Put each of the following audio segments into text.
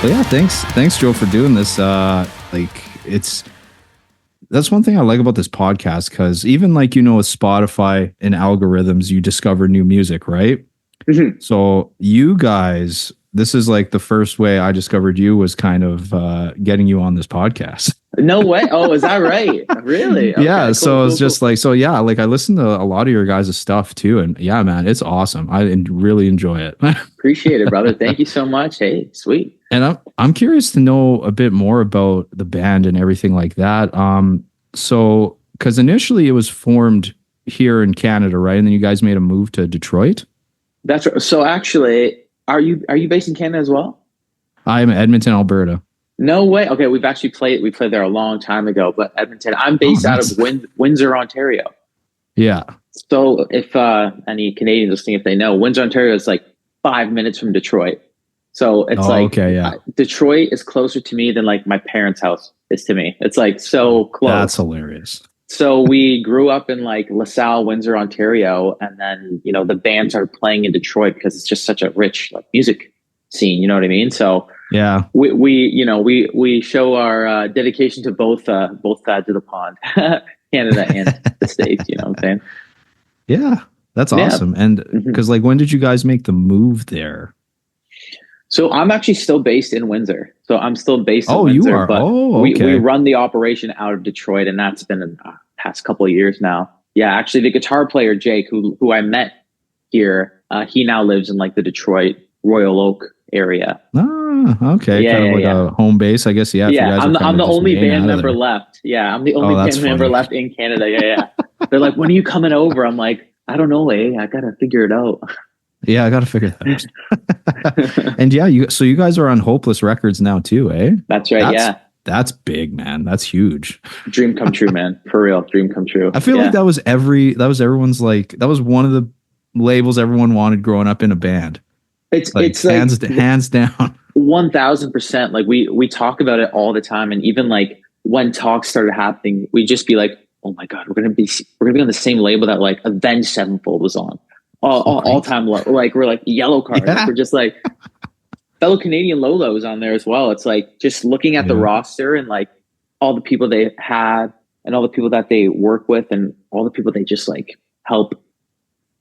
But yeah, thanks, Joe, for doing this. It's that's one thing I like about this podcast because even like with Spotify and algorithms, you discover new music, right? Mhm. So you guys, this is like the first way I discovered you was kind of getting you on this podcast. No way. Oh, is that right? Really? Yeah, Okay, so it's just cool. like yeah, like I listen to a lot of your guys' stuff too, and yeah, man, it's awesome. Really enjoy it. Appreciate it, brother. Thank you so much. Hey, sweet. And I'm curious to know a bit more about the band and everything like that. So because initially it was formed here in Canada, right? And then you guys made a move to Detroit. That's right. So actually, are you based in Canada as well? I'm in Edmonton, Alberta. No way. Okay, we played there a long time ago, but Edmonton. I'm based out Nice. of Windsor, Ontario. Yeah. So if any Canadians listening, if they know, Windsor, Ontario is like 5 minutes from Detroit. So it's Okay, yeah. Detroit is closer to me than like my parents' house is to me. It's like so close. That's hilarious. So we grew up in like LaSalle, Windsor, Ontario, and then the band started playing in Detroit because it's just such a rich like music scene. You know what I mean? So Yeah. we show our dedication to both sides of the pond, Canada and the States. You know what I'm saying? Yeah. That's Yeah. awesome. And because like when did you guys make the move there? So I'm actually still based in Windsor. So I'm still based in Oh, Windsor, you are. but Oh, we okay. run the operation out of Detroit, and that's been in the past couple of years now. Yeah, actually, the guitar player Jake, who I met here, he now lives in like the Detroit Royal Oak area. Ah, okay. Yeah, Kind of like yeah. a home base, I guess. Yeah. If you Yeah, guys I'm are the, kind I'm of the just only laying band out of member there. left. Yeah, I'm the only Oh, that's band member funny. left in Canada. Yeah. They're like, when are you coming over? I'm like, I don't know, I gotta figure it out. Yeah, I got to figure that out. And yeah, you guys are on Hopeless Records now too, eh? That's right. That's Yeah, that's big, man. That's huge. dream come true, man. For real, dream come true. I feel like Yeah. that was everyone's like that was one of the labels everyone wanted growing up in a band. It's like Hands down. 1000%. Like we talk about it all the time, and even like when talks started happening, we just be like, oh my god, we're gonna be on the same label that like Avenged Sevenfold was on, all time low. Like we're like Yellow Card. Yeah. Like, we're just like fellow Canadian Lolo's on there as well. It's like just looking at the Yeah. roster and like all the people they had and all the people that they work with and all the people they just like help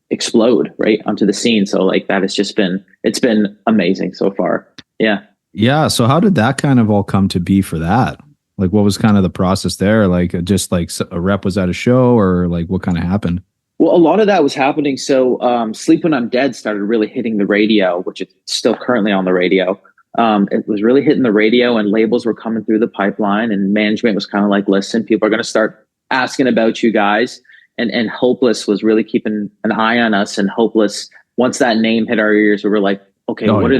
explode right onto the scene. So like that has just it's been amazing so far. Yeah. Yeah. So how did that kind of all come to be for that? Like what was kind of the process there? Like just like a rep was at a show or like what kind of happened? Well, a lot of that was happening. So Sleep When I'm Dead started really hitting the radio, which is still currently on the radio. It was really hitting the radio and labels were coming through the pipeline and management was kind of like, listen, people are going to start asking about you guys. And Hopeless was really keeping an eye on us. And Hopeless, once that name hit our ears, we were like, okay, what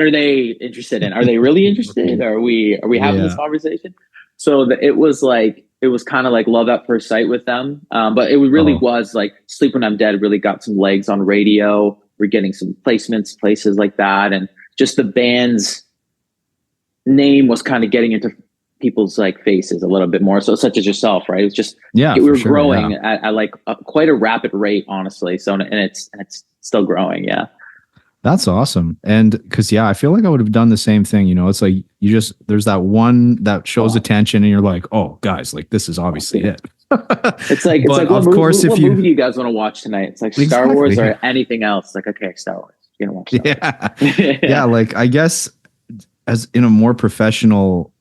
are they interested in? Are they really interested? Are we having this conversation? So it was kind of like love at first sight with them. But it really was like Sleep When I'm Dead really got some legs on radio. We're getting some placements, places like that. And just the band's name was kind of getting into people's like faces a little bit more. So such as yourself, right? It was just, we were growing at like quite a rapid rate, honestly. So, and it's still growing. Yeah. That's awesome. And because, I feel like I would have done the same thing. It's like there's that one that shows attention and you're like, oh, guys, like this is obviously it. It's like, what movie do you guys want to watch tonight? It's like Star Wars or anything else. It's like, okay, Star Wars. You know, watch Star Wars. Yeah. Like, I guess as in a more professional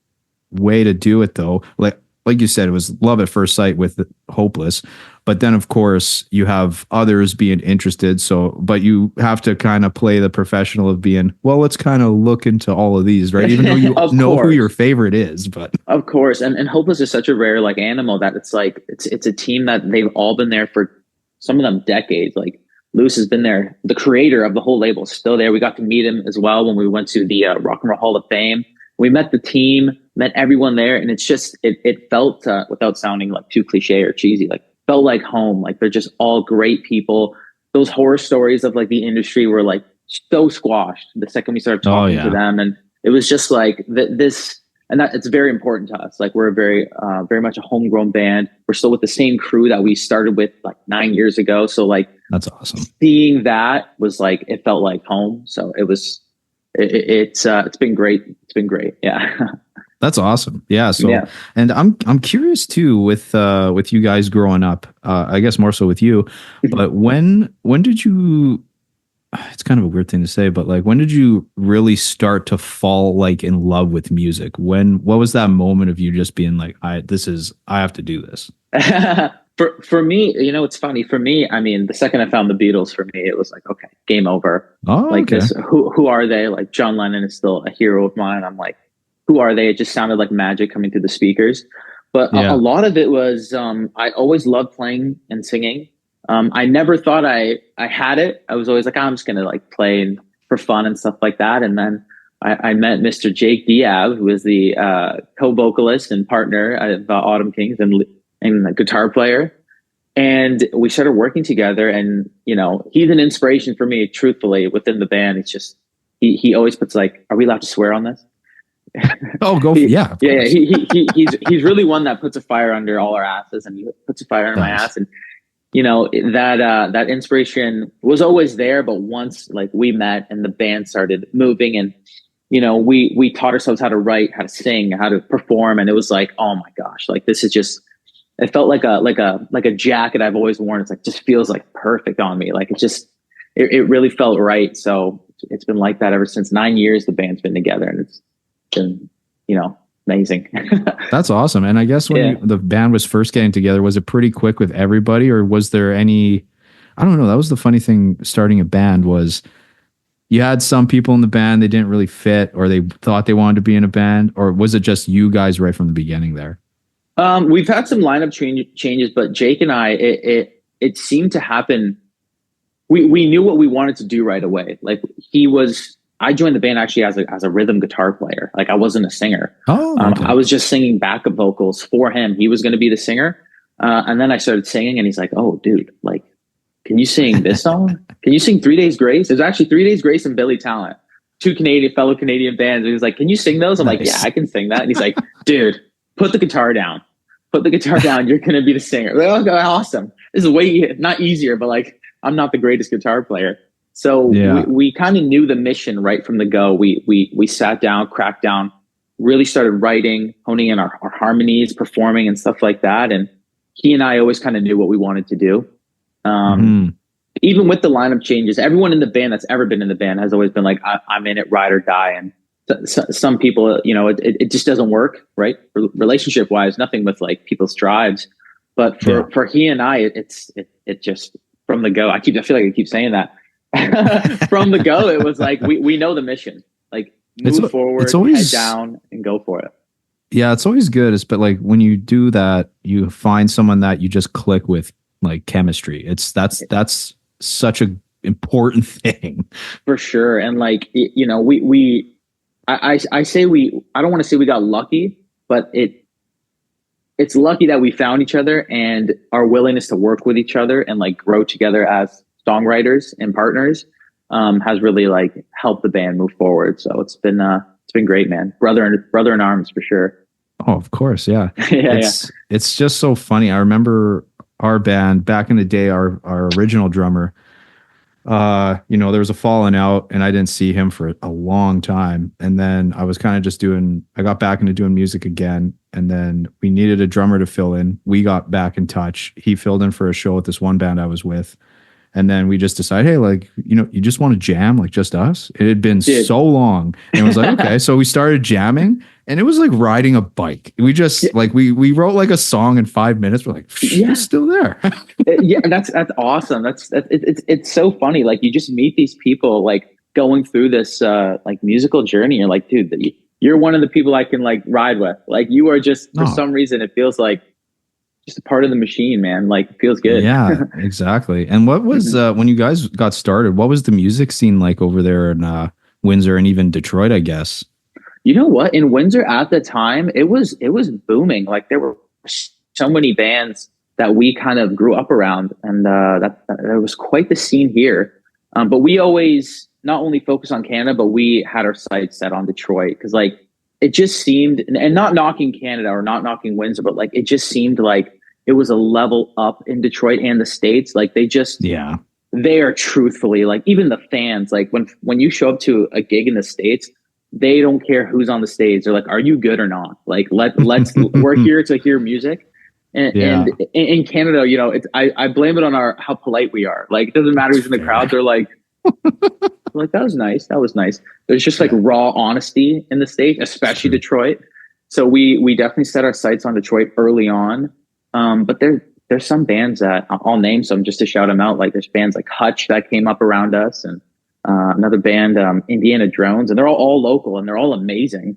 way to do it, though, like you said, it was love at first sight with Hopeless. But then, of course, you have others being interested. So, but you have to kind of play the professional of being, well, let's kind of look into all of these, right? Even though you know who your favorite is, but of course. And Hopeless is such a rare like animal that it's like, it's a team that they've all been there for some of them decades. Like Lewis has been there. The creator of the whole label is still there. We got to meet him as well when we went to the Rock and Roll Hall of Fame. We met the team, met everyone there. And it's just, it felt, without sounding like too cliche or cheesy, like felt like home. Like they're just all great people. Those horror stories of like the industry were like so squashed the second we started talking to them. And it was just like this, and that it's very important to us. Like we're a very much a homegrown band. We're still with the same crew that we started with like 9 years ago. So like, that's awesome. Seeing that was like, it felt like home. So it was it's been great. It's been great. Yeah. That's awesome. Yeah. So, Yeah. and I'm curious too with you guys growing up. I guess more so with you. But when did you? It's kind of a weird thing to say, but like, when did you really start to fall like in love with music? What was that moment of you just being like, I have to do this? For me, it's funny. For me, I mean, the second I found the Beatles, for me, it was like, okay, game over. Oh, Like okay. this, who are they? Like John Lennon is still a hero of mine. I'm like, who are they? It just sounded like magic coming through the speakers. But a Yeah. lot of it was, I always loved playing and singing. I never thought I had it. I was always like, I'm just gonna like play and for fun and stuff like that. And then I met Mr. Jake Diab, who is the co-vocalist and partner of Autumn Kings and a guitar player. And we started working together. And he's an inspiration for me. Truthfully, within the band, it's just he always puts like, "Are we allowed to swear on this?" Oh, yeah, of Yeah. course. He's really one that puts a fire under all our asses, and he puts a fire under my Nice. ass. And that inspiration was always there. But once like we met and the band started moving, and we taught ourselves how to write, how to sing, how to perform, and it was like, oh my gosh, like this is just. It felt like a jacket I've always worn. It's like just feels like perfect on me. Like it really felt right. So it's been like that ever since. 9 years the band's been together, and it's been amazing. That's awesome. And I guess when Yeah. the band was first getting together, was it pretty quick with everybody, or was there any? I don't know. That was the funny thing starting a band was you had some people in the band they didn't really fit, or they thought they wanted to be in a band, or was it just you guys right from the beginning there? We've had some lineup changes, but Jake and I, it seemed to happen. We knew what we wanted to do right away. Like I joined the band actually as a rhythm guitar player. Like I wasn't a singer. Oh, okay. I was just singing backup vocals for him. He was going to be the singer. And then I started singing, and he's like, "Oh, dude, like, can you sing this song? Can you sing 3 Days Grace?" There's actually 3 Days Grace and Billy Talent, two fellow Canadian bands. And he was like, "Can you sing those?" I'm like, "Yeah, Nice. I can sing that." And he's like, "Dude, put the guitar down. Put the guitar down. You're going to be the singer." I'm like, "Okay, awesome. This is way not easier, but like, I'm not the greatest guitar player." So Yeah. we kind of knew the mission right from the go. We sat down, cracked down, really started writing, honing in our harmonies, performing and stuff like that. And he and I always kind of knew what we wanted to do. Mhm. Even with the lineup changes, everyone in the band that's ever been in the band has always been like, I'm in it, ride or die. And some people, it just doesn't work, right? Relationship wise, nothing with like people's drives. But for he and I, it just from the go, I feel like I keep saying that. From the go, it was like, we know the mission, like move forward, it's always head down and go for it. Yeah, it's always good. But like when you do that, you find someone that you just click with, like chemistry. That's such a important thing. For sure. And like, I say I don't want to say we got lucky, but it's lucky that we found each other, and our willingness to work with each other and like grow together as songwriters and partners has really like helped the band move forward. So it's been great, man. Brother in arms for sure. Oh, of course, yeah. Yeah. It's just so funny. I remember our band back in the day. Our original drummer, there was a falling out, and I didn't see him for a long time. And then I was kind of I got back into doing music again. And then we needed a drummer to fill in. We got back in touch. He filled in for a show at this one band I was with. And then we just decided, hey, like, you just want to jam, like just us. It had been so long. And it was like, okay. So we started jamming, and it was like riding a bike. We just like, we wrote like a song in 5 minutes. We're like, it's still there. Yeah. That's awesome. It's so funny. Like you just meet these people like going through this like musical journey. You're like, dude, you're one of the people I can like ride with. Like you are just, for some reason, it feels like just a part of the machine, man. Like it feels good. Yeah, exactly. And what was when you guys got started, what was the music scene like over there in Windsor and even Detroit, I guess? You know what? In Windsor at the time, it was booming. Like there were so many bands that we kind of grew up around, and that there was quite the scene here. But we always not only focused on Canada, but we had our sights set on Detroit, because like it just seemed, and not knocking Canada or not knocking Windsor, but like it just seemed like it was a level up in Detroit and the States. Like they just, they are truthfully like even the fans like when you show up to a gig in the States, they don't care who's on the stage. They're like, are you good or not? Like let's we're here to hear music. And Yeah, in Canada, you know, it's I blame it on our how polite we are. Like it doesn't matter that's who's in the crowd. fair. They're like that was nice. That was nice. There's just like Yeah, raw honesty in the state, it's especially true. Detroit. So we definitely set our sights on Detroit early on. But there's some bands that I'll name some just to shout them out. Like there's bands like Hutch that came up around us, and another band, Indiana Drones, and they're all local and they're all amazing.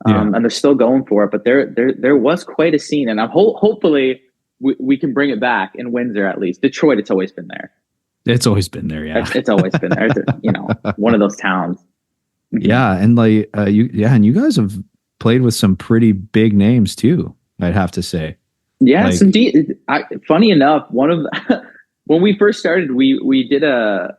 Yeah, And they're still going for it. But there was quite a scene, and hopefully we can bring it back in Windsor at least. Detroit, it's always been there. it's always been there. Yeah, It's always been there. It's, you know, one of those towns. Mhm. yeah, and like and you guys have played with some pretty big names too. I'd have to say. Yes, Like, indeed. Funny enough, one of when we first started, we did a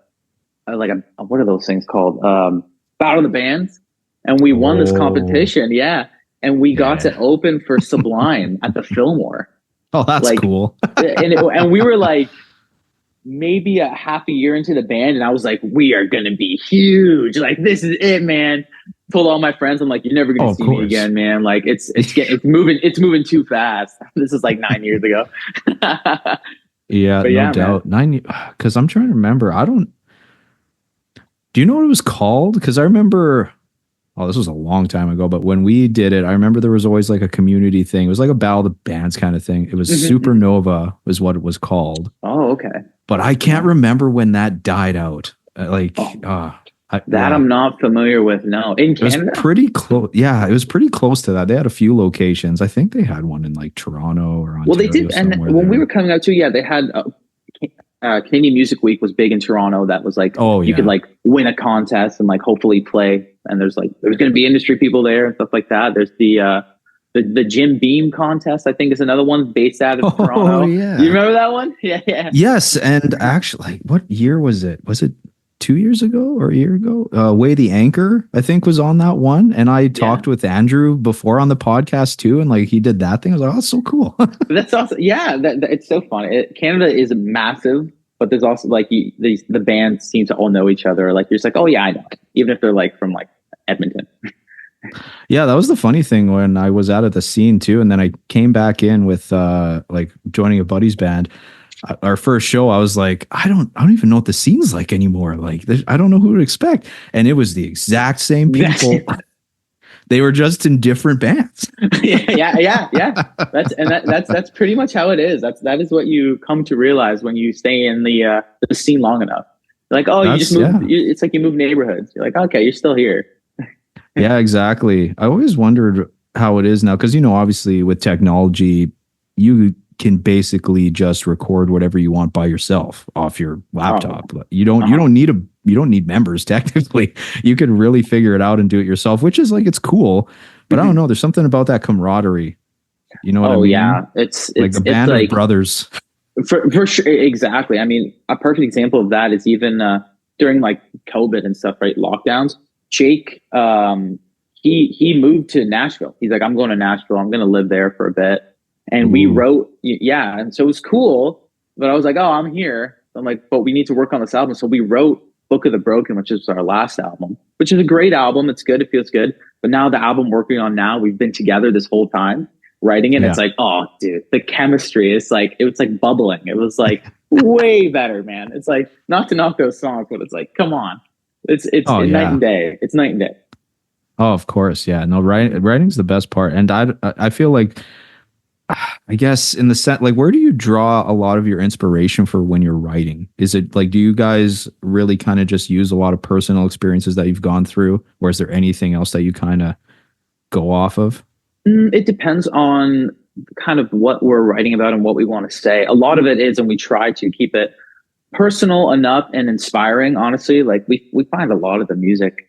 like a what are those things called? Battle of the Bands, and we won this oh, competition. Yeah, and we got to yeah. open for Sublime at the Fillmore. Oh, that's Like, cool. and we were like maybe a half a year into the band, and I was like, we are gonna be huge. Like, this is it, man. Told all my friends, I'm like, you're never gonna Oh, of see me course. again, man. Like, it's moving too fast. This is like 9 years ago. Yeah, But no yeah, man. doubt. Because I'm trying to remember. I don't. Do you know what it was called? Because I remember. Oh, this was a long time ago. But when we did it, I remember there was always like a community thing. It was like a battle of the bands kind of thing. It was Mhm, mhm. Supernova, was what it was called. Oh, okay. But I can't Yeah. remember when that died out. Oh, that Yeah, I'm not familiar with. No, in it was Canada. pretty close. Yeah, it was pretty close to that. They had a few locations. I think they had one in like Toronto or Well, they Ontario, did, and somewhere when we were there. coming out too, yeah, they had Canadian Music Week was big in Toronto. That was like Oh you could yeah. like win a contest and like hopefully play. And there's going to be industry people there and stuff like that. There's the Jim Beam contest. I think is another one based out of Oh Toronto. You yeah. remember that one? Yeah, yeah. Yes, and actually, like, what year was it? Was it 2 years ago or a year ago? Way the Anchor, I think, was on that one. And I Yeah. talked with Andrew before on the podcast too, and like he did that thing. I was like, oh, that's so cool. That's awesome. Yeah, it's so fun. Canada is massive, but there's also like the bands seem to all know each other. Like you're just like, oh yeah, I know, even if they're like from like Edmonton. Yeah, that was the funny thing when I was out at the scene too, and then I came back in with like joining a buddy's band. Our first show, I was like, I don't even know what the scene's like anymore. Like, I don't know who to expect, and it was the exact same people. They were just in different bands. Yeah. That's pretty much how it is. That is what you come to realize when you stay in the scene long enough. Like, oh, you just That's move. yeah. It's like you move neighborhoods. You're like, okay, you're still here. Yeah, exactly. I always wondered how it is now because obviously with technology, you can basically just record whatever you want by yourself off your Oh, laptop. You uh-huh. don't need you don't need members technically. You can really figure it out and do it yourself, which is like it's cool. But I don't Mhm. know. There's something about that camaraderie. You know what I Oh yeah, mean? it's Like a it's it's band of like brothers. for sure. Exactly. I mean, a perfect example of that is even during like COVID and stuff, right? Lockdowns. Jake, he moved to Nashville. He's like, I'm going to Nashville. I'm going to live there for a bit. And we Ooh. wrote, yeah. And so it was cool. But I was like, oh, I'm here. I'm like, but we need to work on this album. So we wrote Book of the Broken, which is our last album, which is a great album. It's good. It feels good. But now the album working on now, we've been together this whole time writing it. It's Yeah. like, oh, dude, the chemistry is like, it was like bubbling. It was like way better, man. It's like not to knock those songs, but it's like, come on, it's Oh night and yeah. day. It's night and day. Oh, of course. Yeah. No, writing's the best part. And I feel like I guess in the set, like, where do you draw a lot of your inspiration for when you're writing? Is it like, do you guys really kind of just use a lot of personal experiences that you've gone through, or is there anything else that you kind of go off of? It depends on kind of what we're writing about and what we want to say. A lot of it is, and we try to keep it personal enough and inspiring. Honestly, like we find a lot of the music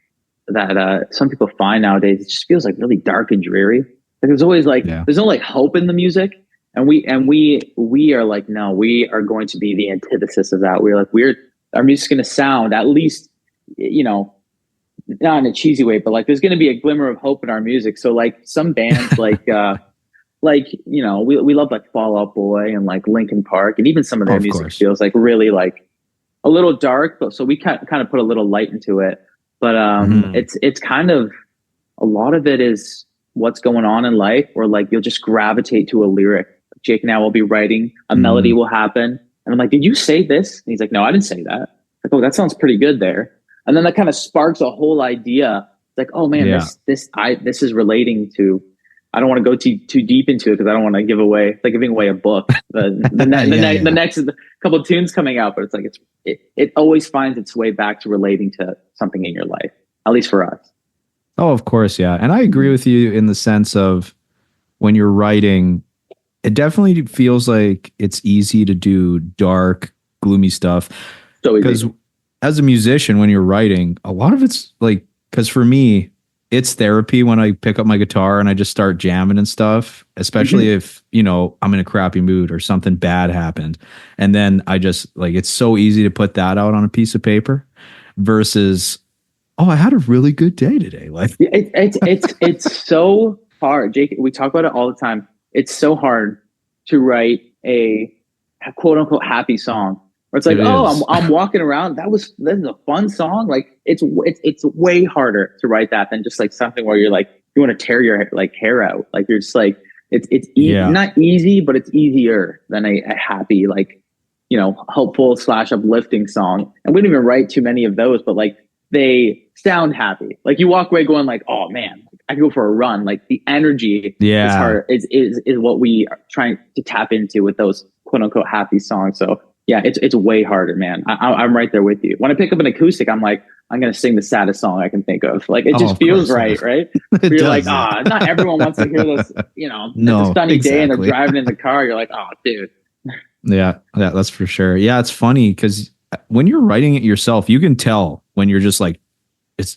that some people find nowadays, it just feels like really dark and dreary. Like there's always like Yeah. there's no like hope in the music, and we are like, no, we are going to be the antithesis of that. We're like our music's going to sound at least, you know, not in a cheesy way, but like there's going to be a glimmer of hope in our music. So like some bands like you know we love like Fall Out Boy and like Linkin Park, and even some of Oh, their of music course. feels like really like a little dark, but so we kind of put a little light into it. But Mhm. it's kind of a lot of it is what's going on in life, or like you'll just gravitate to a lyric. Jake and I will be writing, a melody Mm. will happen, and I'm like, "Did you say this?" And he's like, "No, I didn't say that." Like, "Oh, that sounds pretty good there." And then that kind of sparks a whole idea. It's like, "Oh man, Yeah. this is relating to." I don't want to go too deep into it because I don't want to give away like giving away a book. Yeah, The yeah. next couple of tunes coming out, but it's like it always finds its way back to relating to something in your life, at least for us. Oh, of course, yeah. And I agree with you in the sense of when you're writing, it definitely feels like it's easy to do dark, gloomy stuff. So Because easy. as a musician, when you're writing, a lot of it's like, because for me, it's therapy when I pick up my guitar and I just start jamming and stuff, especially Mm-hmm. if, I'm in a crappy mood or something bad happened. And then I just like, it's so easy to put that out on a piece of paper versus, oh, I had a really good day today. Like, Yeah, it's so hard, Jake. We talk about it all the time. It's so hard to write a quote unquote happy song. Where it's like, it oh, is. I'm walking around. This is a fun song. Like it's way harder to write that than just like something where you're like you want to tear your like hair out. Like you're just like Yeah. not easy, but it's easier than a happy like hopeful slash uplifting song. And we don't even write too many of those, but like they sound happy. Like you walk away going like, oh man, I can go for a run. Like the energy is Yeah. hard is what we are trying to tap into with those quote unquote happy songs. So yeah, it's way harder, man. I'm right there with you. When I pick up an acoustic, I'm like, I'm gonna sing the saddest song I can think of. Like it Oh, just of feels course. Yeah. right, right? It Where you're like, does. Yeah. not everyone wants to hear this. It's a No, sunny day and they're exactly. driving in the car. You're like, oh, dude. Yeah. Yeah. That's for sure. Yeah. It's funny because when you're writing it yourself, you can tell when you're just like,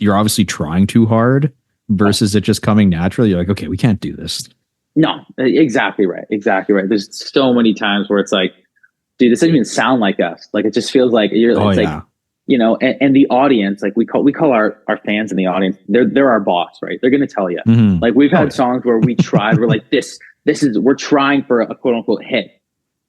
you're obviously trying too hard versus it just coming naturally. You're like, okay, we can't do this. No, exactly right. Exactly right. There's so many times where it's like, dude, this doesn't even sound like us. Like it just feels like Oh, it's like, yeah. and the audience, like we call our fans in the audience, they're our boss, right? They're gonna tell you. Hmm. Like we've Oh, had yeah. songs where we tried, we're like, we're trying for a quote unquote hit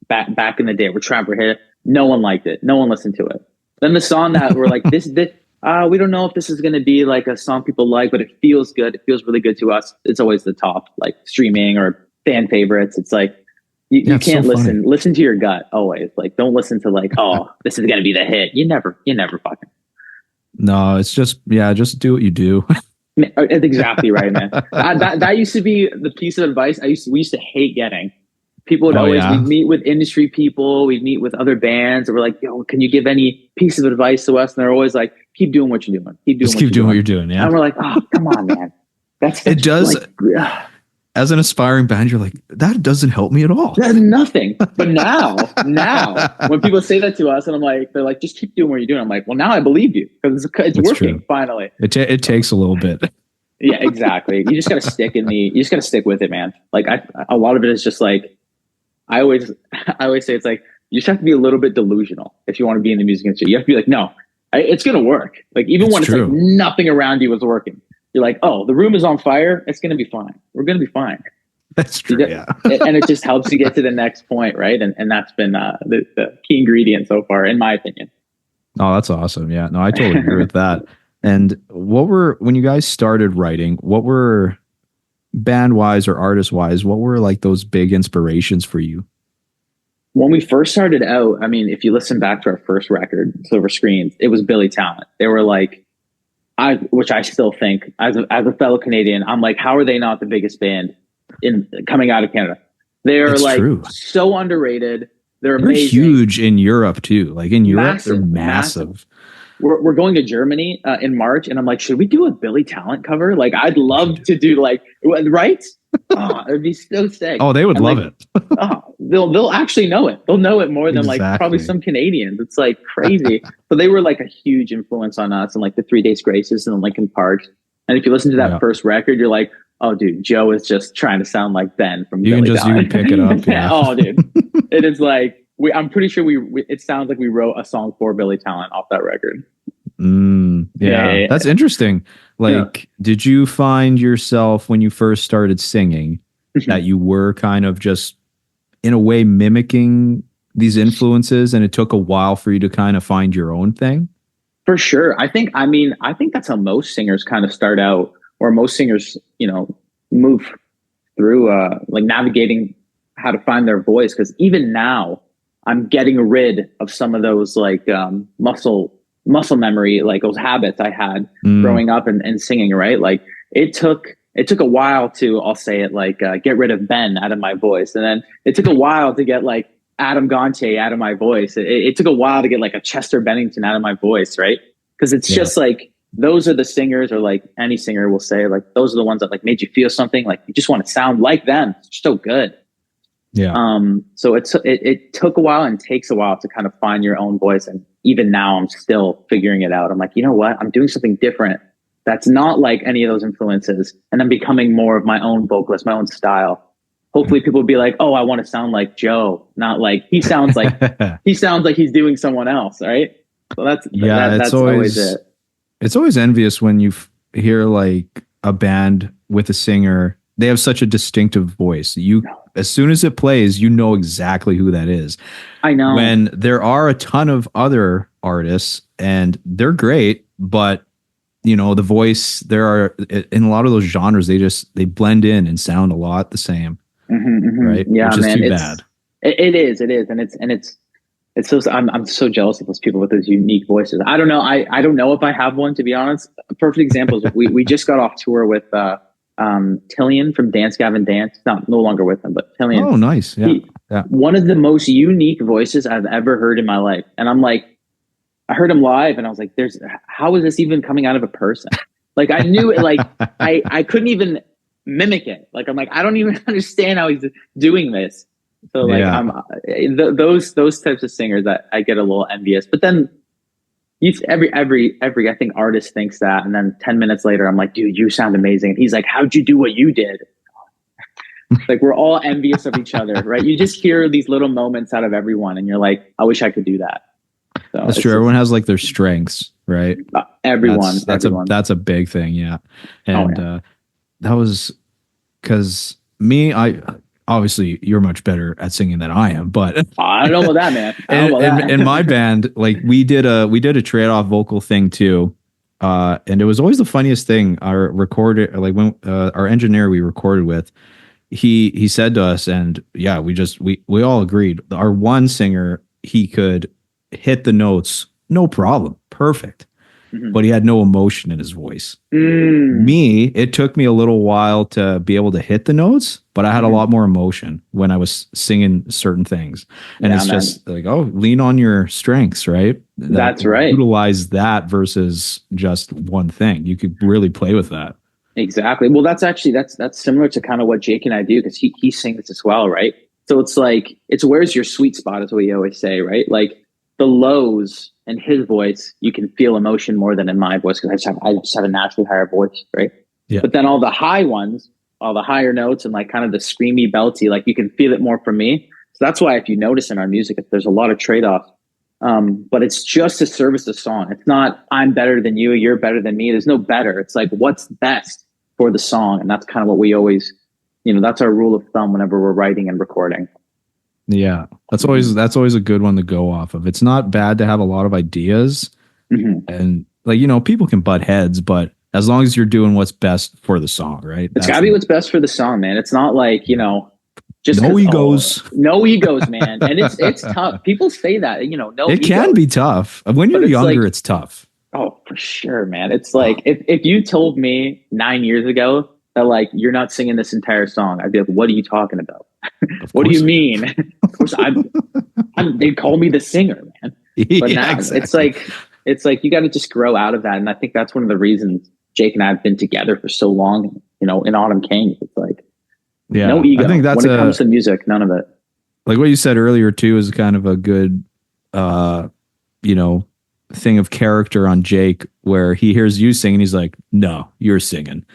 back in the day. We're trying for a hit. No one liked it. No one listened to it. Then the song that we're like, this we don't know if this is gonna be like a song people like, but it feels good. It feels really good to us. It's always the top, like streaming or fan favorites. It's like Yeah. you It's so can't funny. listen to your gut always. Like don't listen to like, oh, this is gonna be the hit. You never fucking. No, it's just, yeah, just do what you do. It's exactly right, man. That used to be the piece of advice we used to hate getting. People would Oh, always yeah. we'd meet with industry people, we'd meet with other bands, and we're like, yo, can you give any piece of advice to us? And they're always like, keep doing what you're doing, keep doing Just what keep you're doing what doing. you're doing. Yeah. And we're like, oh, come on, man. That's It such does. like As an aspiring band, you're like, that doesn't help me at all. that's nothing. But now, when people say that to us, and they're like, just keep doing what you're doing. I'm like, well, now I believe you because it's It's working true. finally. It takes a little bit. Yeah, exactly. You just got to you just got to stick with it, man. Like a lot of it is just like, I always, I always say it's like, you just have to be a little bit delusional if you want to be in the music industry. You have to be like, no, it's going to work. Like even It's when it's like true. nothing around you is working, you're like, oh, the room is on fire. It's going to be fine. We're going to be fine. That's true. Yeah. And it just helps you get to the next point, right? And that's been the key ingredient so far, in my opinion. Oh, that's awesome. Yeah. No, I totally agree with that. And when you guys started writing, what were band wise or artist wise, what were like those big inspirations for you? When we first started out, I mean, if you listen back to our first record, Silver Screens, it was Billy Talent. They were like, which I still think, as a fellow Canadian, I'm like, how are they not the biggest band in coming out of Canada? They're It's like true. so underrated. They're They're amazing, huge in Europe too. Like in Europe, they're massive, massive. massive. We're going to Germany in March, and I'm like, should we do a Billy Talent cover? Like, I'd We should love do. to do like, right? Oh, it'd be so sick. Oh, they would And love like, it. oh, they'll actually know it. They'll know it more than like probably Exactly. some Canadians. It's like crazy. But they were like a huge influence on us, and like the 3 Days Graces and Lincoln Park. And if you listen to that Yeah. first record, you're like, oh, dude, Joe is just trying to sound like Ben from You can Billy just, you Talent. can pick it up. Yeah. Oh, dude, it is like I'm pretty sure it sounds like we wrote a song for Billy Talent off that record. Yeah. That's interesting. Like, did you find yourself when you first started singing that you were kind of just in a way mimicking these influences and it took a while for you to kind of find your own thing? For sure. I think that's how most singers kind of start out, or most singers, move through like navigating how to find their voice. Because even now, I'm getting rid of some of those like muscle memory, like those habits I had growing up and singing. Right, like it took a while to, I'll say it, like get rid of Ben out of my voice, and then it took a while to get like Adam Gontier out of my voice. It took a while to get like a Chester Bennington out of my voice, right? Because it's just like those are the singers, or like any singer will say, like those are the ones that like made you feel something. Like you just want to sound like them. It's so good. Yeah. So it took a while and takes a while to kind of find your own voice. And even now I'm still figuring it out. I'm like, you know what? I'm doing something different that's not like any of those influences. And I'm becoming more of my own vocalist, my own style. Hopefully people will be like, oh, I want to sound like Joe, not like he sounds like he's doing someone else. Right. So that's always it. It's always envious when you hear like a band with a singer, they have such a distinctive voice. As soon as it plays, you know exactly who that is. I know. When there are a ton of other artists and they're great, but the voice, there are in a lot of those genres, they blend in and sound a lot the same. Right. Yeah, which is man, too bad. It is. It's so, I'm so jealous of those people with those unique voices. I don't know. I don't know if I have one, to be honest. A perfect example is we just got off tour with Tillian from Dance Gavin Dance. No longer with him, but Tillian. Oh, nice. Yeah. One of the most unique voices I've ever heard in my life. And I'm like, I heard him live and I was like, how is this even coming out of a person? Like I knew it, like I couldn't even mimic it. Like, I'm like, I don't even understand how he's doing this. So like, those types of singers that I get a little envious, but then every, I think artist thinks that. And then 10 minutes later, I'm like, dude, you sound amazing. And he's like, how'd you do what you did? Like, we're all envious of each other, right? You just hear these little moments out of everyone and you're like, I wish I could do that. So that's true. Everyone has like their strengths, right? Everyone. That's a big thing. Yeah. And, that was because I obviously you're much better at singing than I am, but I don't know about that, man. In my band, like we did a trade-off vocal thing too. And it was always the funniest thing. Our recorder, like when our engineer we recorded with, he said to us, and yeah, we all agreed. Our one singer, he could hit the notes, no problem, perfect. But he had no emotion in his voice. Me, it took me a little while to be able to hit the notes, but I had a lot more emotion when I was singing certain things. And it's just like, oh, lean on your strengths, right? That's right. Utilize that versus just one thing. You could really play with that. Exactly. Well, that's similar to kind of what Jake and I do, because he sings as well, right? So it's like, where's your sweet spot is what we always say, right? Like the lows in his voice, you can feel emotion more than in my voice, because I just have a naturally higher voice, right? Yeah. But then all the high ones, all the higher notes and like kind of the screamy, belty, like you can feel it more from me. So that's why if you notice in our music, there's a lot of trade-offs. But it's just to service the song. It's not I'm better than you, you're better than me. There's no better. It's like what's best for the song. And that's kind of what we always, that's our rule of thumb whenever we're writing and recording. Yeah, that's always a good one to go off of. It's not bad to have a lot of ideas, and like people can butt heads, but as long as you're doing what's best for the song, right? It's got to be what's best for the song, man. It's not like just no egos, no egos, man. And it's tough. People say that no. It can be tough when you're younger. Like, it's tough. Oh, for sure, man. It's like if you told me 9 years ago that like you're not singing this entire song, I'd be like, what are you talking about? What do you mean? Of course, they call me the singer, man. But now exactly. it's like you got to just grow out of that, and I think that's one of the reasons Jake and I have been together for so long. In Autumn Kings, it's like no ego. I think that's when it comes to music, none of it. Like what you said earlier too is kind of a good, thing of character on Jake, where he hears you sing and he's like, "No, you're singing,"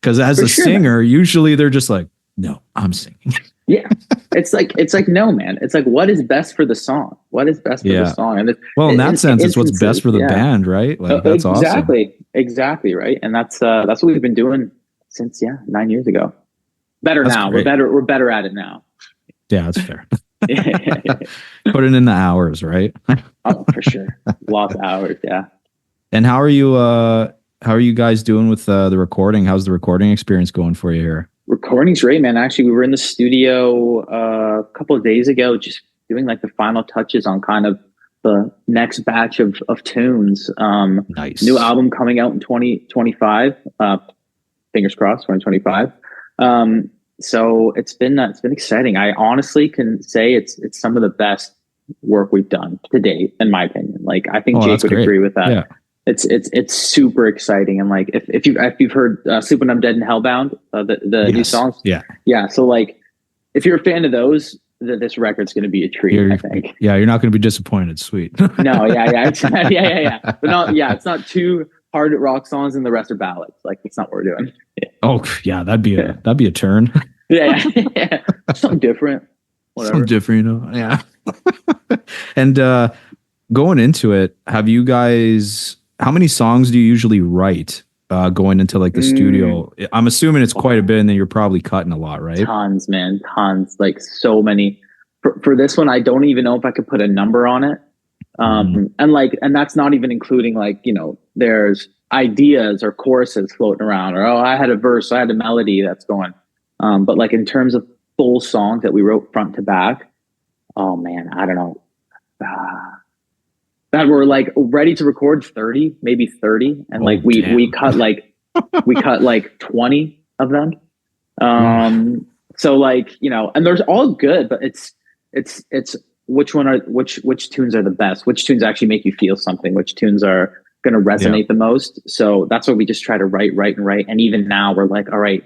because as a singer, usually they're just like, "No, I'm singing." Yeah, it's like no, man. It's like what is best for the song? What is best for the song? And in that sense, it's what's best for the band, right? Like that's exactly right. And that's what we've been doing since 9 years ago. Better now. Great. We're better at it now. Yeah, that's fair. Put it in the hours, right? Oh, for sure. Lots of hours. Yeah. And how are you guys doing with the recording? How's the recording experience going for you here? Recording's great, man. Actually, we were in the studio a couple of days ago, just doing like the final touches on kind of the next batch of tunes. New Nice. album coming out in 2025. Fingers crossed, 2025. So it's been exciting. I honestly can say it's some of the best work we've done to date, in my opinion. Like I think Oh, Jake that's would great. agree with that. Yeah. It's super exciting. And like if you've heard Sleep When I'm Dead and Hellbound, the new Yes. songs, Yeah. yeah. So like if you're a fan of those, this record's going to be a treat. You're I think. yeah, you're not going to be disappointed. Sweet. No, yeah, yeah. But no, yeah, it's not too hard rock songs, and the rest are ballads. Like it's not what we're doing. Oh, yeah, Yeah, that'd be a turn. yeah. Something different. Something Whatever. different, Yeah. And going into it, have you guys how many songs do you usually write going into like the Mm, studio? I'm assuming it's quite a bit and then you're probably cutting a lot, right? tons, man, tons. Like so many. For this one, I don't even know if I could put a number on it. Mm, And that's not even including like, there's ideas or choruses floating around, or, oh, I had a verse, I had a melody that's going. But like in terms of full songs that we wrote front to back, oh man, I don't know. Uh, that were like ready to record 30, maybe 30. And like oh, we damn. cut like, we cut like 20 of them. Ooh, So like, and they're all good, but it's which tunes are the best, which tunes actually make you feel something, which tunes are going to yeah. resonate the most. So that's what we just try to write. And even now we're like, all right,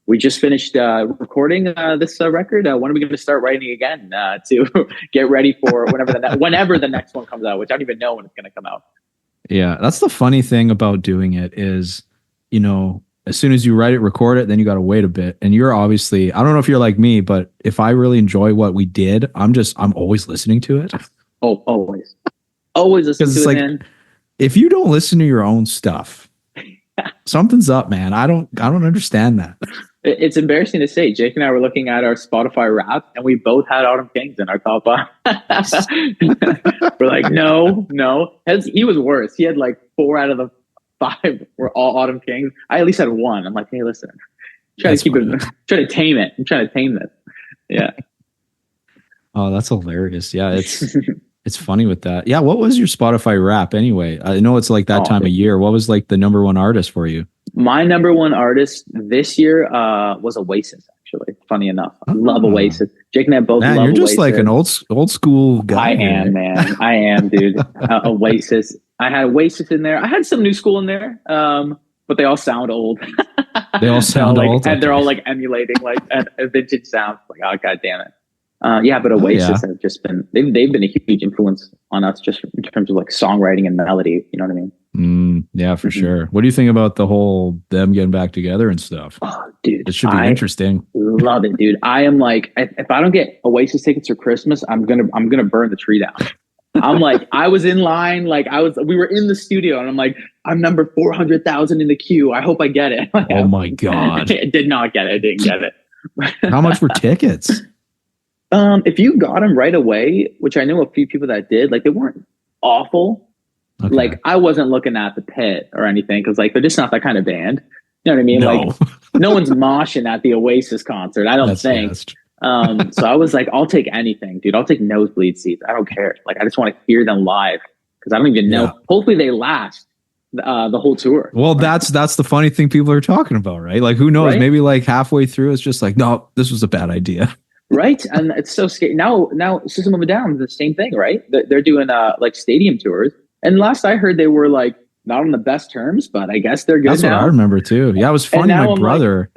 we just finished recording this record. When are we going to start writing again to get ready for whenever the next one comes out, which I don't even know when it's going to come out. Yeah, that's the funny thing about doing it is, as soon as you write it, record it, then you got to wait a bit. And you're obviously, I don't know if you're like me, but if I really enjoy what we did, I'm always listening to it. Oh, always listen Because to it's it, like, man. if you don't listen to your own stuff, something's up, man. I don't understand that. It's embarrassing to say. Jake and I were looking at our Spotify Wrap, and we both had Autumn Kings in our top five. We're like, no. He was worse. He had like 4 out of the 5 were all Autumn Kings. I at least had 1. I'm like, hey, listen, try to That's keep funny. it, try to tame it. I'm trying to tame this. Yeah. Oh, that's hilarious. Yeah, it's funny with that. Yeah, what was your Spotify rap anyway? I know it's like that Oh, time of year. What was like the number one artist for you? my number one artist this year was Oasis. Actually, funny enough, I love Ah, Oasis. Jake and I both man, love you're just like an Oasis. old school I guy here. am, man. I am, dude. Oasis. I had Oasis in there. I had some new school in there, but they all sound old. They all They're all sound like, old. and they're Okay. all like emulating like a vintage sound. Like, oh god damn it. Yeah, but Oh yeah. Oasis have just been they've been a huge influence on us just in terms of like songwriting and melody. You know what I mean? Yeah, for Mhm. sure. What do you think about the whole them getting back together and stuff? Oh, dude, It should be I interesting. love it, dude. I am like, if I don't get Oasis tickets for Christmas, I'm gonna burn the tree down. I'm like, I was in line, like we were in the studio, and I'm like, I'm number 400,000 in the queue. I hope I get it. Oh my God. I did not get it. I didn't get How much it. were tickets? If you got them right away, which I know a few people that did, like they weren't awful. Okay. Like I wasn't looking at the pit or anything because like they're just not that kind of band. You know what I mean? Like No. no one's moshing at the Oasis concert. I don't That's yeah, think. that's true. So I was like, I'll take anything, dude. I'll take nosebleed seats. I don't care. Like I just want to hear them live because I don't even know. Yeah. Hopefully they last the whole tour. Well, Right? that's the funny thing people are talking about, right? Like who knows? Right? Maybe like halfway through it's just like, no, this was a bad idea. Right? And it's so scary. Now System of a Down is the same thing, right? They're doing like stadium tours. And last I heard they were like not on the best terms, but I guess they're good That's what I now. remember too. Yeah, it was And funny. now I'm like,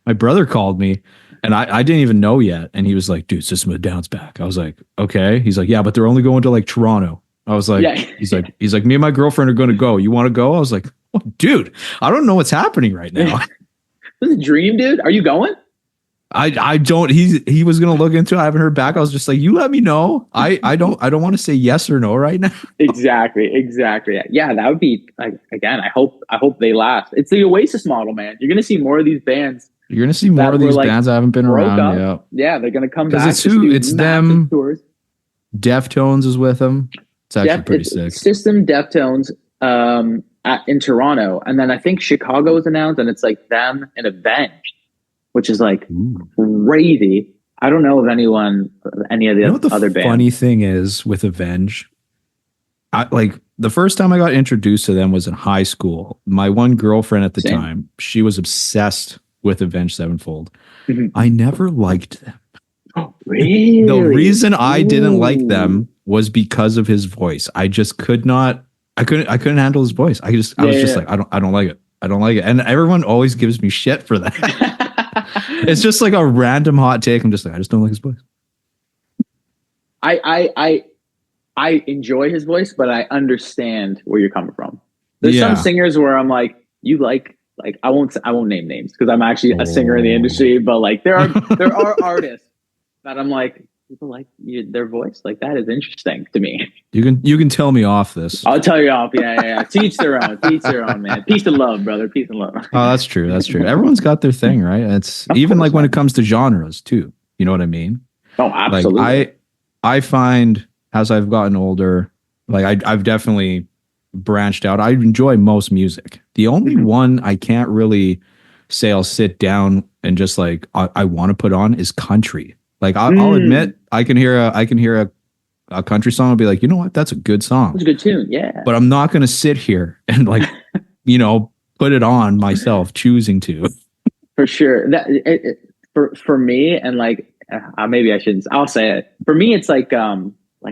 My brother called me and I didn't even know yet. And he was like, dude, System of a Down's back. I was like, okay. He's like, yeah, but they're only going to like Toronto. I was like, yeah, he's like, me and my girlfriend are going to go. You want to go? I was like, oh, dude, I don't know what's happening right now. this is a dream, dude. Are you going? I don't, he was going to look into it. I haven't heard back. I was just like, you let me know. I don't want to say yes or no right now. Exactly. Yeah, that would be like again. I hope they last. It's the Oasis model, man. You're gonna see more of these bands You're gonna see more that of were these like bands that haven't been broke around. up. Yeah, Yeah, they're gonna come because back, just do it's massive them. tours. Deftones is with them. It's actually pretty It's sick. System, Deftones, in Toronto, and then I think Chicago is announced, and it's like them and Avenged, which is like Ooh. crazy. I don't know of any of You know the what the other funny bands. thing is with Avenge? Like the first time I got introduced to them was in high school. My one girlfriend at the Same. time, she was obsessed with Avenged Sevenfold. Mhm. I never liked them. Oh, The really? reason I didn't like Ooh. them was because of his voice. I just could not. I couldn't handle his voice. I Yeah, was just yeah, like, I don't like it. I don't like it. And everyone always gives me shit for that. It's yeah. just like a random hot take. I'm just like, I just don't like his voice. I, I I I enjoy his voice, but I understand where you're coming from. There's some Yeah. singers where I'm you like I won't name names because I'm actually a singer in the Oh. industry, but like there are artists that I'm like people like their voice like that is interesting to me. You can tell me off this. I'll tell you off. Yeah, yeah, yeah. Teach their own. Teach their own, man. Peace and love, brother. Peace and love. Oh, that's true. That's true. Everyone's got their thing, right? It's Of even course, like when it man. comes to genres too. You know what I mean? Oh, Like absolutely. I find as I've gotten older, like I've definitely branched out. I enjoy most music. The only Mhm. one I can't really say I'll sit down and just like I want to put on is country. Like I'll Mm, admit I can hear a country song and be like, you know what, that's a good song. that's a good tune. Yeah, But I'm not gonna sit here and like, you know, put it on myself, choosing to. for sure. For me and maybe I shouldn't. I'll say it. For me, it's like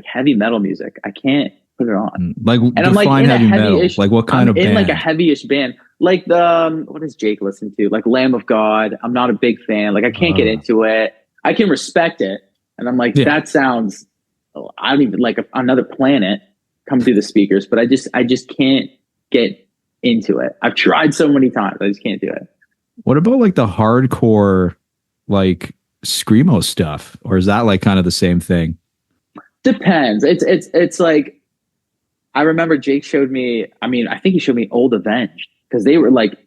heavy metal music. I can't put it on. Like And I'm like define in a heavy metal. heavy-ish. Like what kind I'm of in like a band? heavy-ish band. Like what does Jake listen to? Like Lamb of God. I'm not a big fan. Like I can't get Uh, into it. I can respect it, and I'm like yeah. that sounds. I don't even like another planet come through the speakers, but I just can't get into it. I've tried so many times. I just can't do it. What about like the hardcore, like screamo stuff, or is that like kind of the same thing? Depends. It's like I remember Jake showed me. I mean, I think he showed me Old Avenged because they were like,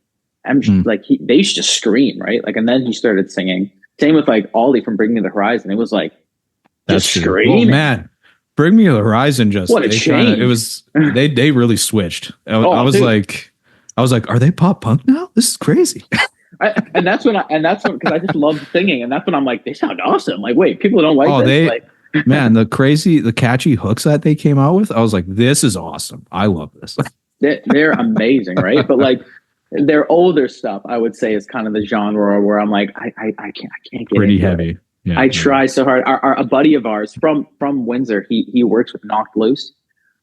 Hmm, they used to scream right, like, and then he started singing. Same with like Ollie from Bring Me the Horizon. It was like that's just true. Well, screaming. man, Bring Me the Horizon just What a they kind of it change! was they really switched. Oh, dude. I was like, are they pop punk now? This is crazy. And that's when because I just love singing, and that's when I'm like, they sound awesome. Like, wait, people don't like Oh, this? they Like, man, the catchy hooks that they came out with, I was like, this is awesome. I love this. they're amazing, right? But like their older stuff, I would say, is kind of the genre where I'm like, I can't get Pretty into it. heavy. Yeah, I yeah. try so hard. A buddy of ours from Windsor, he works with Knocked Loose,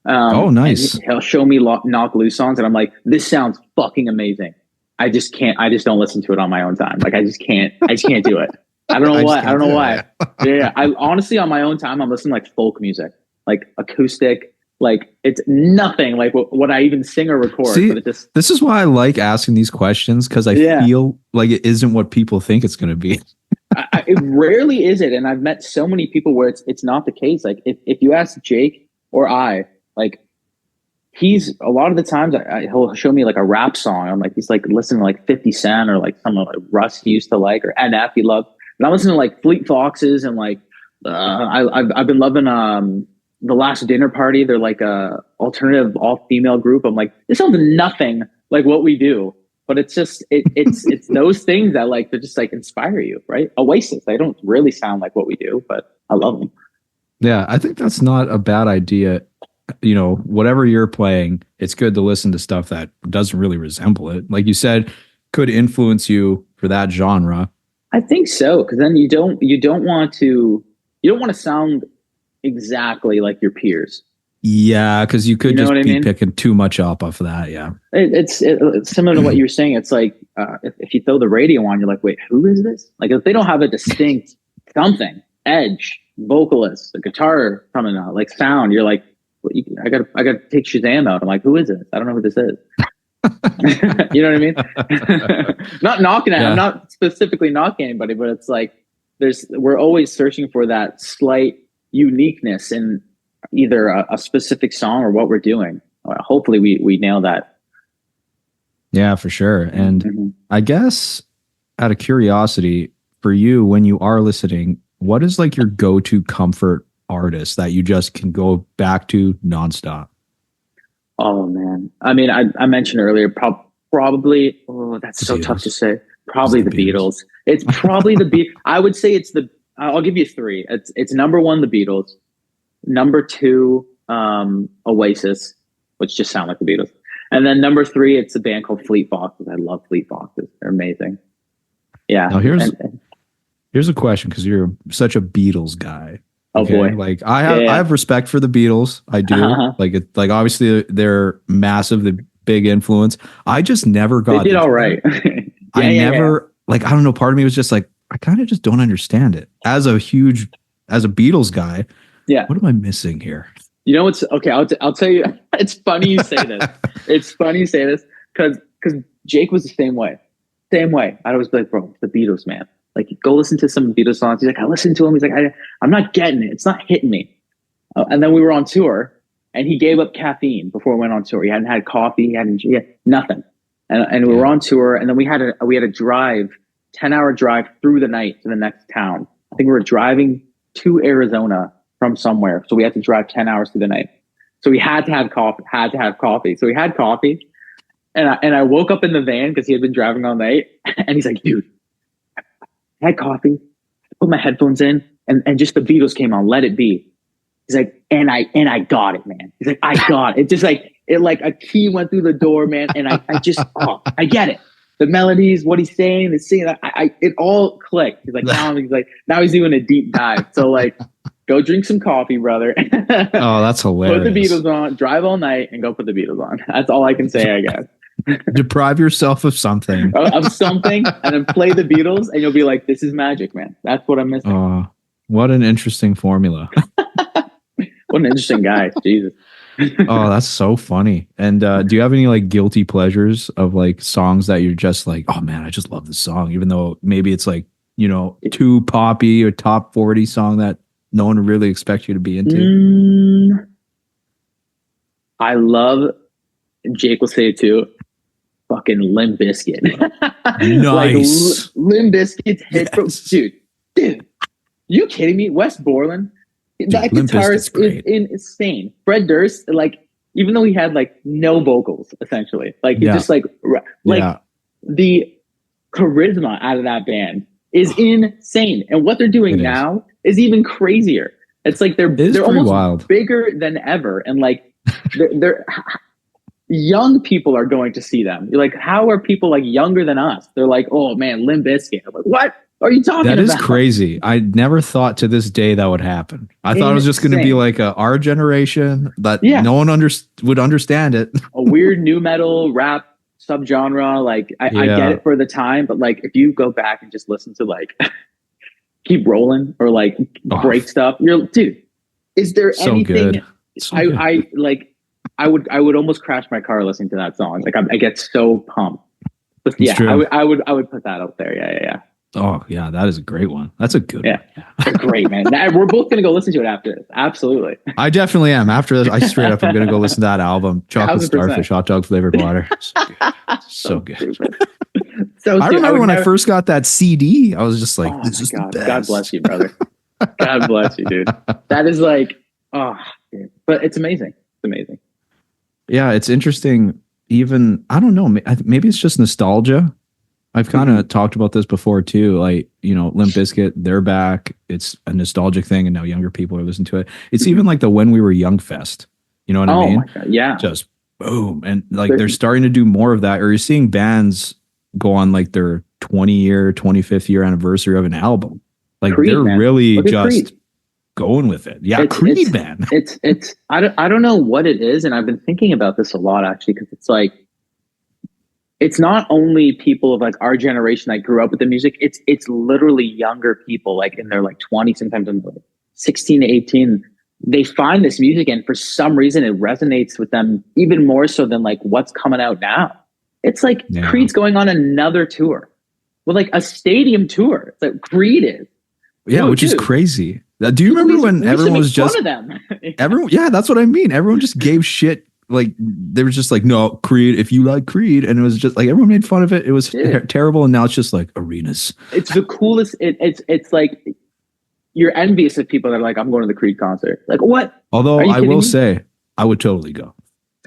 Oh, and nice. he'll show me Knocked Loose songs, and I'm like, this sounds fucking amazing. I just can't. I just don't listen to it on my own time. Like I just can't. I just can't do it. I don't know I just why. I don't can't know do why. it. Yeah, I honestly on my own time, I'm listening to like folk music, like acoustic. Like it's nothing like what I even sing or record, but See, it just this is why I like asking these questions because I yeah. feel like it isn't what people think it's going to be. It rarely is it, and I've met so many people where it's not the case. Like if you ask Jake or I, like he's a lot of the times he'll show me like a rap song. I'm like he's like listening to like 50 Cent or like someone like Russ he used to like or NF he loved. And I'm listening to like Fleet Foxes and like I've been loving the Last Dinner Party. They're like a alternative all female group. I'm like this sounds nothing like what we do. But it's just it's those things that like they just like inspire you, right? Oasis, they don't really sound like what we do, but I love them. Yeah, I think that's not a bad idea. You know, whatever you're playing, it's good to listen to stuff that doesn't really resemble it. Like you said, could influence you for that genre. I think so because then you don't want to sound exactly like your peers. Yeah, because you You could know what just I be mean? picking too much up off of that. Yeah. It's similar to what you were saying. It's like if you throw the radio on, you're like, wait, who is this? Like if they don't have a distinct something, edge, vocalist, the guitar coming out, like sound, you're like, well, I got to take Shazam out. I'm like, who is this? I don't know who this is. You know what I mean? Not knocking it. I'm Yeah. not specifically knocking anybody, but it's like we're always searching for that slight uniqueness in either a specific song or what we're doing. Hopefully we nail that. Yeah, for sure. And Mm-hmm. I guess out of curiosity, for you, when you are listening, what is like your go-to comfort artist that you just can go back to nonstop? Oh man. I mean, I mentioned earlier, probably, oh, that's The so tough to Beatles. say. Is it Probably the the Beatles? Beatles. It's probably the Beatles. I would say it's I'll give you three. It's number one, the Beatles. Number two, Oasis, which just sound like the Beatles. And then number three, it's a band called Fleet Foxes. I love Fleet Foxes. They're amazing. Yeah. Now here's a question because you're such a Beatles guy. Oh Okay, boy. like Yeah. I Yeah. have respect for the Beatles. I do. Uh-huh. Like it, like obviously they're massive, the big influence. I just never They got did all into them. right. I Yeah. Yeah. Yeah. never like I don't know. Part of me was just like I kind of just don't understand it. As a Beatles guy, Yeah. what am I missing here? You know what's okay? I'll tell you. It's funny you say this. It's funny you say this because Jake was the same way. Same way. I'd always be like, bro, it's the Beatles, man. Like, go listen to some Beatles songs. He's like, I listened to them. He's like, I'm not getting it. It's not hitting me. And then we were on tour, and he gave up caffeine before we went on tour. He hadn't had coffee. He had nothing. And we were on tour, and then we had a drive, 10-hour drive through the night to the next town. I think we were driving to Arizona from somewhere, so we had to drive 10 hours through the night. So we had to have coffee. So we had coffee, and I woke up in the van because he had been driving all night, and he's like, dude, I had coffee, put my headphones in, and just the Beatles came on, Let It Be. He's like, and I got it, man. He's like, I got it. It just like a key went through the door, man. And I just, I get it. The melodies, what he's saying, the singing, it all clicked. He's like, now he's doing a deep dive. So like, go drink some coffee, brother. Oh, that's hilarious. Put the Beatles on, drive all night, and go put the Beatles on. That's all I can say, I guess. Deprive yourself of something. Of something, and then play the Beatles, and you'll be like, this is magic, man. That's what I'm missing. What an interesting formula. What an interesting guy. Jesus. Oh, that's so funny. And do you have any like guilty pleasures of like songs that you're just like, oh man, I just love this song, even though maybe it's like, too poppy or top 40 song that no one really expects you to be into? I love, Jake will say it too, fucking Limp Bizkit. Nice. Like, Limp Bizkit's hit. Yes. Dude, you kidding me? Wes Borland, that Limp guitarist Bizkit's is insane. Fred Durst, like, even though he had like no vocals, essentially, like just like the charisma out of that band is insane. And what they're doing now is even crazier. It's like they're almost wild, bigger than ever, and like they're young people are going to see them. You're like, how are people like younger than us? They're like, oh man, Limp Bizkit. I'm like, what are you talking about? That is crazy. I never thought to this day that would happen. I thought it was just going to be like our generation that no one would understand it. A weird new metal rap subgenre. Like I get it for the time, but like if you go back and just listen to like Keep Rolling or like Break Stuff, dude, is there anything? I would almost crash my car listening to that song. Like I get so pumped. But I would put that up there. Yeah. Oh yeah, that is a great one. That's a good one. They're great, man. We're both gonna go listen to it after this. Absolutely. I definitely am. After this, I straight up am gonna go listen to that album. Chocolate 100%. Starfish, hot dog flavored water. So good. So I remember when I first got that CD, I was just like, "This is the best." God bless you, brother. God bless you, dude. That is like, dude. But it's amazing. It's amazing. Yeah, it's interesting. Even I don't know. Maybe it's just nostalgia. I've kind of talked about this before too. Like, Limp Bizkit, they're back. It's a nostalgic thing, and now younger people are listening to it. It's even like the When We Were Young Fest. You know what I mean? My God, yeah. Just boom. And like they're starting to do more of that. Or you're seeing bands go on like their 25th year anniversary of an album. Like Creed, they're really just going with it. Yeah, Creed, man. I don't know what it is, and I've been thinking about this a lot actually, because it's like, it's not only people of like our generation that grew up with the music. It's literally younger people, like in their like 20s, sometimes in like 16 to 18. They find this music, and for some reason it resonates with them even more so than like what's coming out now. It's like Creed's going on another tour with like a stadium tour. It's like Creed is. Yeah, which is crazy. Do you remember when everyone was just fun of them? everyone? Yeah, that's what I mean. Everyone just gave shit like they were just like, no, Creed, if you like Creed, and it was just like everyone made fun of it. It was terrible, and now it's just like arenas. It's the coolest. It's like you're envious of people that are like, I'm going to the Creed concert. Like, what? Although Are you I kidding will me? say, I would totally go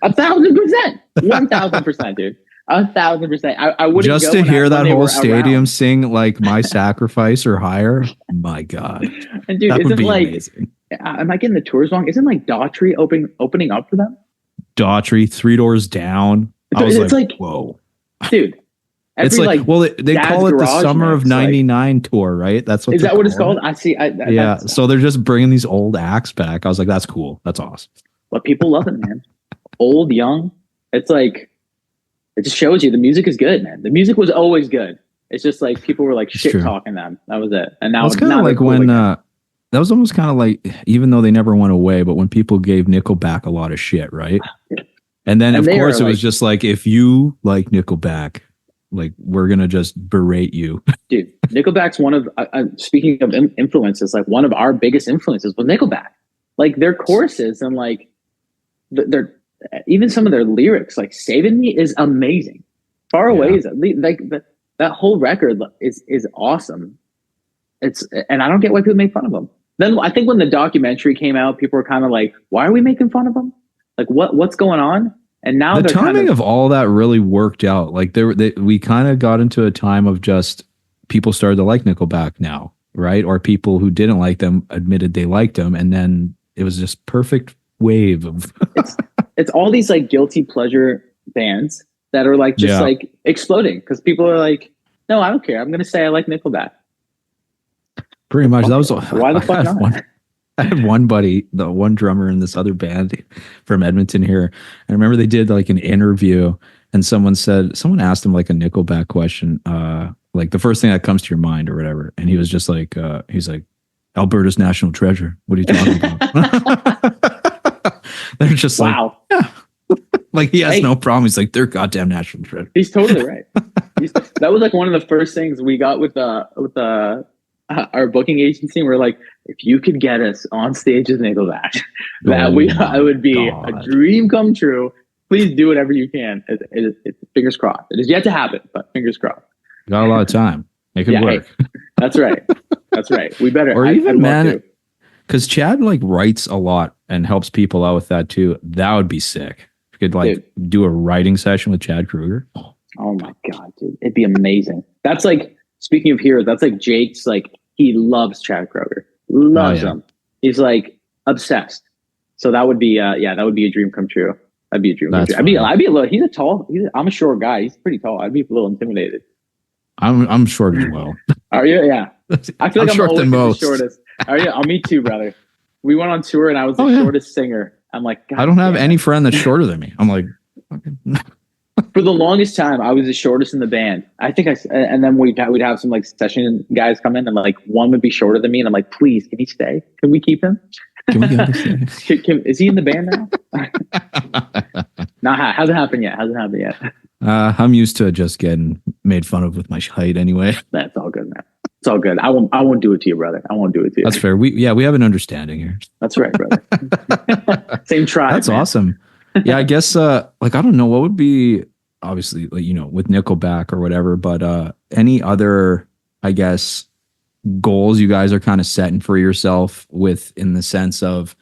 1,000%, 1,000%, dude. 1,000%. I wouldn't just go to when hear that they whole were stadium around. sing like "My Sacrifice" or higher. My God, And dude, that would isn't be like, amazing. am I getting the tours wrong? Isn't like Daughtry opening up for them? Daughtry, Three Doors Down. I was It's like, like, whoa. dude, It's every like, like well, they dad's call it the garage Summer of mix. Like, '99 tour, right? That's what is they're that what it's calling called? it. I see. Yeah. That's So they're just bringing these old acts back. I was like, that's cool. That's awesome. but people love it, man. Old, young. It's like it just shows you the music is good, man. The music was always good. It's just like people were like It's shit true. talking them. That was it. And Well, it's kind of now they're like cool when, again. that was almost kind of like, even though they never went away, but when people gave Nickelback a lot of shit, right? And then, And of they are course, it was like, just like, if you like Nickelback, like, we're going to just berate you. dude, Nickelback's one of speaking of influences, like one of our biggest influences was Nickelback. Like their choruses and like their even some of their lyrics, like "Saving Me" is amazing. Far Away Yeah. is like that whole record is awesome. It's and I don't get why people make fun of them. Then I think when the documentary came out, people were kind of like, "Why are we making fun of them? Like what's going on?" And now The they're kind timing of of all that really worked out. Like, we kind of got into a time of just people started to like Nickelback now, right? Or people who didn't like them admitted they liked them. And then it was just perfect wave of, it's it's all these like guilty pleasure bands that are like just yeah. like exploding because people are like, no, I don't care. I'm gonna say I like Nickelback. Pretty much. That was Why the fuck not? I had one buddy, the one drummer in this other band from Edmonton here. And I remember they did like an interview, and someone asked him like a Nickelback question, like the first thing that comes to your mind or whatever. And he was just like, he's like, Alberta's national treasure. What are you talking about? They're just like, Wow. yeah. Like he has Hey, no problem. He's like, they're goddamn national treasure. he's totally right. That was like one of the first things we got with our booking agency. We're like, if you could get us on stage as Nickelback, it would be a God. dream come true. Please do whatever you can. It's fingers crossed. It is yet to happen, but fingers crossed. Got a lot of time. It could work. Hey, that's right. That's right. We better. Or even, I'd man, because Chad like writes a lot and helps people out with that too. That would be sick. If you could like do a writing session with Chad Kruger. Oh my God, dude. It'd be amazing. That's like, speaking of heroes, that's like Jake's, like, he loves Chad Kroger. Loves him. He's like obsessed. So that would be, that would be a dream come true. That'd be a dream come true. I'd be a little, I'm a short guy. He's pretty tall. I'd be a little intimidated. I'm short as well. Are you? Yeah. I feel like I'm short than most. the shortest. Are you? Oh, me too, brother. We went on tour and I was the shortest singer. I'm like, God, I don't have any friend that's shorter than me. I'm like, for the longest time, I was the shortest in the band. I think and then we'd have some like session guys come in and like one would be shorter than me. And I'm like, please, can he stay? Can we keep him? Can we get him to stay? Is he in the band now? Hasn't happened yet. I'm used to just getting made fun of with my height anyway. That's all good, man. It's all good. I won't do it to you, brother. I won't do it to you. That's fair. We have an understanding here. That's right, brother. Same tribe. That's man. awesome. Yeah, I guess like I don't know what would be obviously like, with Nickelback or whatever, but any other, I guess, goals you guys are kind of setting for yourself with, in the sense of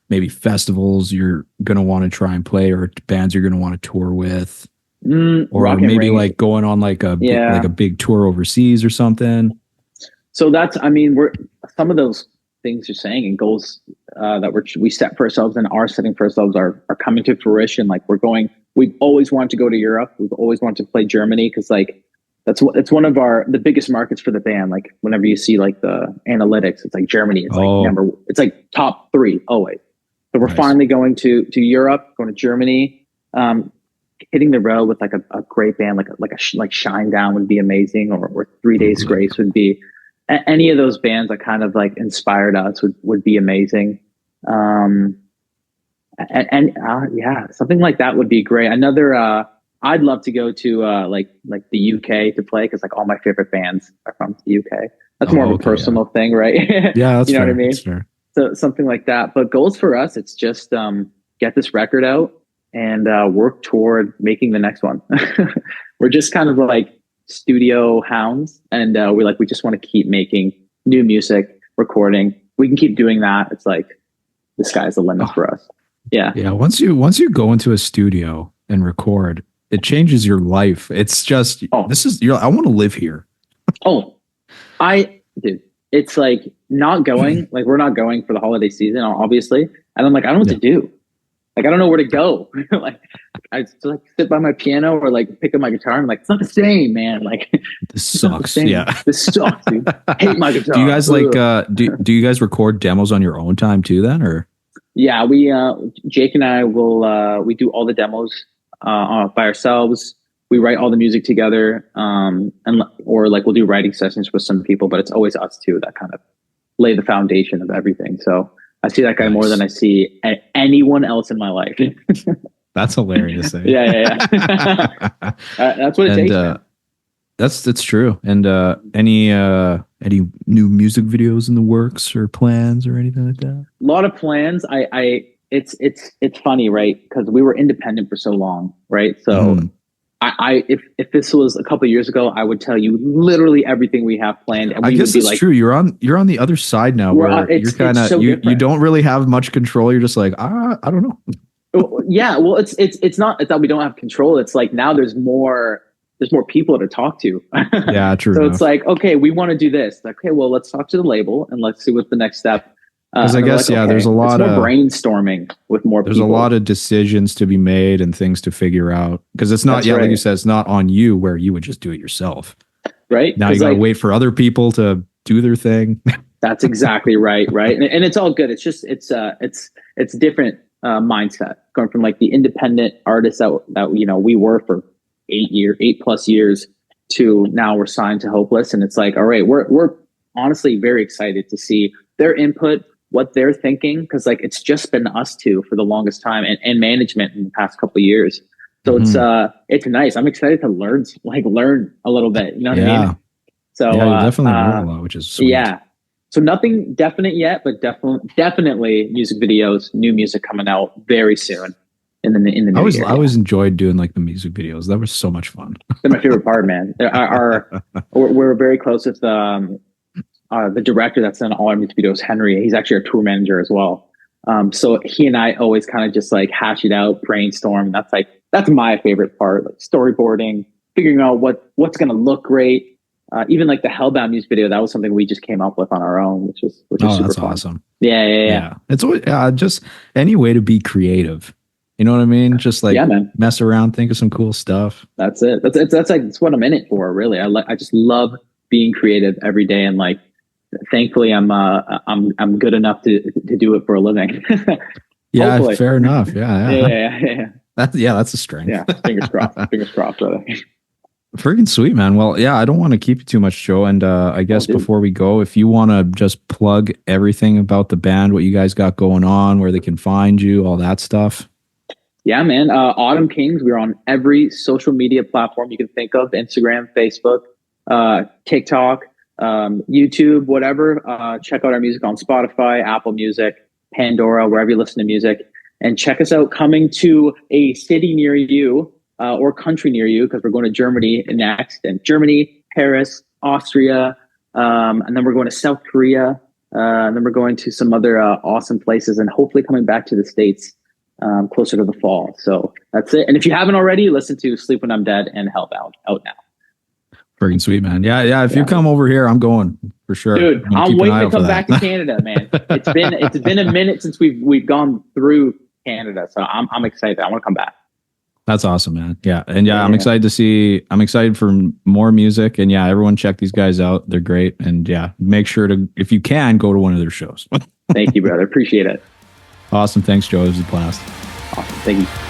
maybe festivals you're gonna want to try and play, or bands you're gonna want to tour with, or maybe like going on like a big tour overseas or something. So that's, I mean, we're some of those things you're saying and goals that we set for ourselves and are setting for ourselves are coming to fruition. Like we've always wanted to go to Europe. We've always wanted to play Germany because like it's one of the biggest markets for the band. Like whenever you see like the analytics, it's like Germany. It's like it's like top 3 always. So we're finally going to Europe, going to Germany, hitting the road with like a great band, like Shine Down would be amazing, or 3 Days Grace would be. Any of those bands that kind of like inspired us would be amazing. Something like that would be great. Another, I'd love to go to like the UK to play, because like all my favorite bands are from the UK. That's more of a personal thing, right? Yeah, that's you know fair. what I mean. That's fair. So something like that. But goals for us, it's just get this record out, and work toward making the next one. We're just kind of like studio hounds, and we just want to keep making new music, recording. We can keep doing that. It's like the sky's the limit for us. Yeah. Yeah. Once you go into a studio and record, it changes your life. It's just I want to live here. Dude, it's like not going, like we're not going for the holiday season, obviously. And I'm like, I don't know what to do. Like, I don't know where to go. Like, I just like sit by my piano or like pick up my guitar. And I'm like, it's not the same, man. Like, this sucks. Yeah, this sucks, dude. I hate my guitar. Do you guys do you guys record demos on your own time too then, or? Yeah, Jake and I will, we do all the demos by ourselves. We write all the music together, or like we'll do writing sessions with some people, but it's always us two that kind of lay the foundation of everything. So I see that guy more than I see anyone else in my life. That's hilarious. Yeah. That's what it takes. That's true. And any new music videos in the works or plans or anything like that? A lot of plans. It's funny, right? Because we were independent for so long, right? So if this was a couple of years ago, I would tell you literally everything we have planned. And I guess it's true. You're on the other side now, where you're kind of you don't really have much control. You're just like, I don't know. Yeah, well, it's not that we don't have control. It's like now there's more people to talk to. Yeah, true. So it's like, okay, we want to do this. Like, okay, well, let's talk to the label and let's see what's the next step. Because I guess, like, there's a lot of brainstorming with more people. There's a lot of decisions to be made and things to figure out. Because it's not, like you said, it's not on you where you would just do it yourself. Right. Now you got to wait for other people to do their thing. That's exactly right. Right. And it's all good. It's just, it's different mindset going from like the independent artists that we were for 8+ years to now we're signed to Hopeless. And it's like, all right, we're honestly very excited to see their input, what they're thinking, because like it's just been us two for the longest time, and management in the past couple of years. So it's nice. I'm excited to learn a little bit. You know what I mean? So yeah, you definitely learn a lot, which is sweet. Yeah. So nothing definite yet, but definitely music videos, new music coming out very soon in the new year. I always enjoyed doing like the music videos. That was so much fun. They're my favorite part, man. We're very close with the director that's in all our music videos, Henry. He's actually our tour manager as well. So he and I always kind of just like hash it out, brainstorm. That's my favorite part, like storyboarding, figuring out what's going to look great. Even like the Hellbound music video, that was something we just came up with on our own, which is super fun. Awesome. Yeah. It's always just any way to be creative. You know what I mean? Just like mess around, think of some cool stuff. That's it. That's what I'm in it for, really. I just love being creative every day, and like, thankfully, I'm good enough to do it for a living. Yeah, hopefully. Fair enough. Yeah. That's a strength. Yeah, fingers crossed. Fingers crossed, brother. Freaking sweet, man. Well, yeah, I don't want to keep you too much, Joe. And I guess before we go, if you want to just plug everything about the band, what you guys got going on, where they can find you, all that stuff. Yeah, man. Autumn Kings. We're on every social media platform you can think of: Instagram, Facebook, TikTok, YouTube, whatever. Check out our music on Spotify, Apple Music, Pandora, wherever you listen to music. And check us out coming to a city near you or country near you, because we're going to Germany next. And Germany, Paris, Austria, and then we're going to South Korea. And then we're going to some other awesome places, and hopefully coming back to the States closer to the fall. So that's it. And if you haven't already, listen to Sleep When I'm Dead and Hellbound out now. Freaking sweet, man. Yeah. If you come over here, I'm going for sure. Dude, I'm waiting to come back to Canada, man. It's been a minute since we've gone through Canada, so I'm excited. I want to come back. That's awesome, man. Yeah. And I'm excited for more music. And yeah, everyone check these guys out. They're great. And yeah, make sure to, if you can, go to one of their shows. Thank you, brother. Appreciate it. Awesome. Thanks, Joe. It was a blast. Awesome. Thank you.